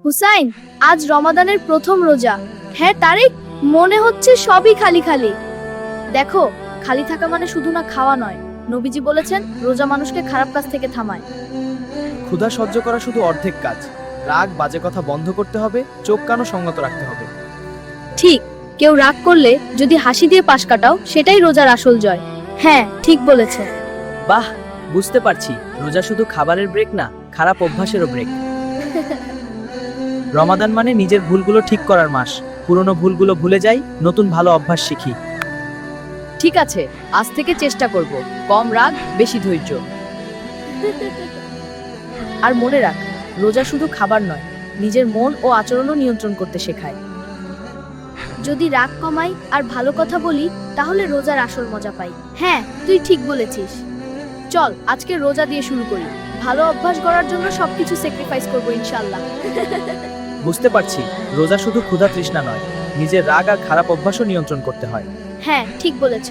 হুসাইন, আজ রমাদানের প্রথম রোজা। হ্যাঁ তারিক, মনে হচ্ছে সবই খালি খালি। দেখো, খালি থাকা মানে শুধু না খাওয়া নয়। নবীজি বলেছেন রোজা মানুষকে খারাপ কাজ থেকে থামায়। ক্ষুধা সহ্য করা শুধু অর্ধেক কাজ। রাগ বাজে কথা বন্ধ করতে হবে, চোখ কানও সংযত রাখতে হবে। ঠিক, কেউ রাগ করলে যদি হাসি দিয়ে পাশ কাটাও, সেটাই রোজার আসল জয়। হ্যাঁ, ঠিক বলেছে। বাহ, বুঝতে পারছি রোজা শুধু খাবারের ব্রেক না, খারাপ অভ্যাসেরও ব্রেক। রমাদান মানে নিজের ভুলগুলো ঠিক করার মাস। পুরনো ভুলগুলো ভুলে যাই, নতুন ভালো অভ্যাস শিখি। ঠিক আছে, আজ থেকে চেষ্টা করব, কম রাগ, বেশি ধৈর্য। আর মনে রাখ, রোজা শুধু খাবার নয়, নিজের মন ও আচরণও নিয়ন্ত্রণ করতে শেখায়। যদি রাগ কমাই আর ভালো কথা বলি, তাহলে রোজার আসল মজা পাই। হ্যাঁ, তুই ঠিক বলেছিস। চল আজকে রোজা দিয়ে শুরু করি। ভালো অভ্যাস গড়ার জন্য সবকিছু স্যাক্রিফাইস করব ইনশাআল্লাহ। বুঝতে পারছি রোজা শুধু ক্ষুধা তৃষ্ণা নয়, নিজের রাগ আর খারাপ অভ্যাসও নিয়ন্ত্রণ করতে হয়। হ্যাঁ, ঠিক বলেছ।